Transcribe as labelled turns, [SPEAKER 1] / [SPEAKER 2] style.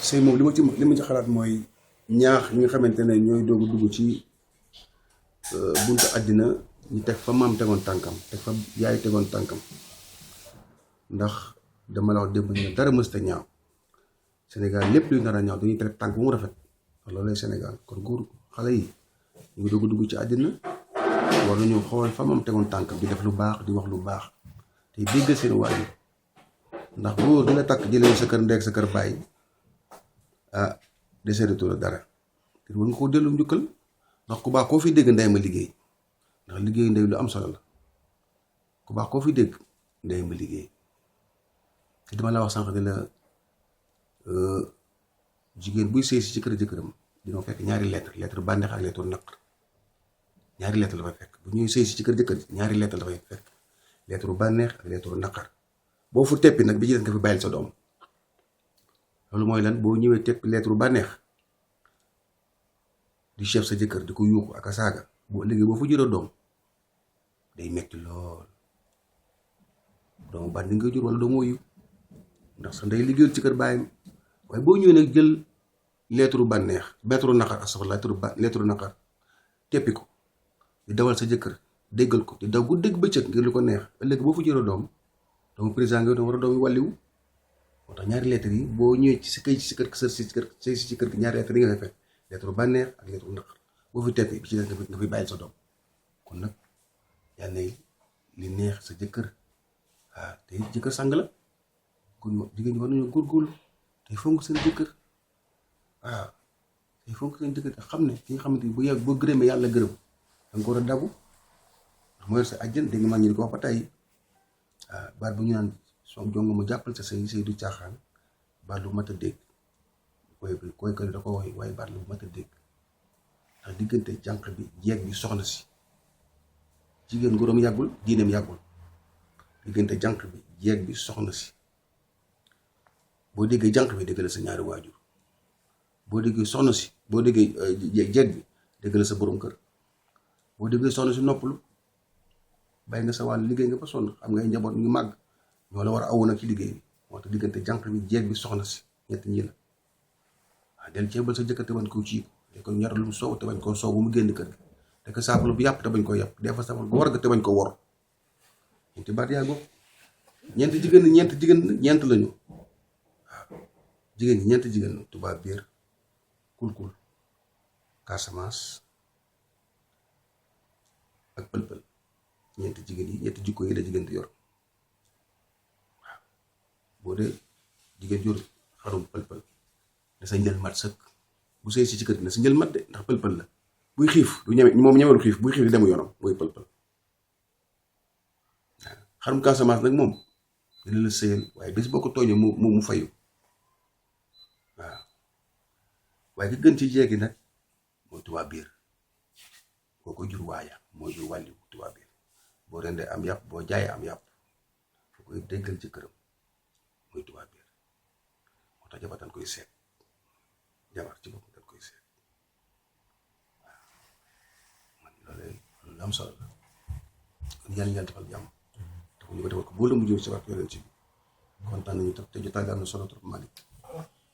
[SPEAKER 1] sëy moom li ma ci xalaat mooy ñaax ñi nga xamante ne ñooy doogu dugg ci buntu àddina ñu teg fa maam tegoon tànkam teg fa yaay tegoon tànkam ndax dama la wax démb ne dara mësta ñaaw Sénégal lépp luy nar a ñaaw dañuy teg tànk bu mu rafet loolu lay Sénégal kon góor xale yi ñu ngi dugg ci àddina war nañu xool fa maam tegoon tànkam di def lu baax di wax lu baax te déggal seen waajur ndax góor di la takk jëlee sa kër ndeeg sa kër bàyyi deseetu la dara te war nga koo dellu njukkal ndax ku baax koo fi dégg ndey ma liggéey ndax liggéey ndey lu am solo la ku baax koo fi dégg ndey ma liggéey te dama la wax sànq ne la jigéen buy sëy si ci kër jëkkëram dina fekk ñaari lettre bànneex ak lettre naqar ñaari lettre la fay fekk bu ñuy sëy si ci kër jëkkër ñaari lettre la fay fekk lettre bànneex ak lettre naqar boo fu teppi nag bi ci des nga fi bàyyil sa doom loolu mooy lan boo ñëwee teppi lettre bànneex di chef sa jëkkër di ko yuuxu ak a saaga boo léegi boo fa jëloo doom day metti lool doomu bandi nga jur wala doomu yiw ndax sa ndey liggéeyul ci kër bàyyam waaye boo ñëwee nag jël lettre bànneex lettre naqar asafala lettre naqar teppi ko di dawal sa jëkkër déggal ko di daw gu dégg bëccëg ngir lu ko neex ëllëg boo fa jëloo doom doomu président nga doon war a doomu wàlliwu moo tax ñaari lettre yi boo ñëwee ci sa kër ci kër gi ñaari lettre yi nga fay fekk lettre bànneex ak lettre naqar boo fi teppi bi ci des nga fi bàyyil sa doom kon nag yàlla li neex sa jëkkër te jëkkër sang la kon jigéen ñi war nañu góorgóorlu tey fonk seen jëkkër tey fonk seen jëkkër te xam ne ki nga xamante ni bu yàgg boo gërëmee yàlla gërëm da nga ko war a dabu ndax moo yor sa àjjan dégg nga maa ngi di ko wax ba tey baat bu ñu naan soo jongo mu jàppal sa say du caaxaan baat lu mat a dégg koy da ko wax waaye baat lu mat a dégg ndax diggante jànq bi jeeg bi soxna si jigéen nguuram yàggul diineem yàggul diggante jànq bi jeeg bi soxna si boo déggee jànq bi dégg la sa ñaari waajur boo déggee soxna si boo déggee jeeg bi dégg la sa borom kër boo déggee soxna si noppalu bàyyi nga sa wàll liggéey nga ba sonn xam nga ay njaboot ñu màgg ñoo la war a awu nag ci liggéey bi moo tax diggante jànq bi jeeg bi soxna si ñett ñi la del ceebal sa jëkkër te bañ koo ciiku de ko ñaral lu soow te bañ koo soow bu mu génn kër gi de ko saafalu bu yàpp te bañ koo yàpp defa safal bu war ga te bañ ko wor ñeenti baat yaa go ñeent ñeent lañu jigéen ñi ñeenti jigéen la tubaab biir kul Casamance ak pël-pël ñeenti jigéen yi ñeenti jikko yi la jigéen di yor waaw boo dee jigéen yor xarum pël-pël da sa njël mat sëkk bu sëy si ci kër gi na sa njël mat de ndax pël-pël la buy xiif du ñeme moom ñemelu xiif buy xiif di demu yoonam mooy pël-pël waaw xarum Casamance nag moom dina la sëyal waaye bés boo ko tooñee mu fayu waaw waaye ki gën ci jeegi nag mooy tubaab biir boo ko jur waaya mooy jur wàlli tubaab biir boo rendee am yàpp boo jaayee am yàpp boo koy déggal ci këram mooy tubaab biir moo tax jabar dañ koy seet jabar ci boppam dañ koy seet waaw man loolu am solo la kon yàlla defal jàmm te ñu ko defal ko boo la mujjee si wax yonent bi kontaan nañu trop te jotaay bi am na solo trop Malick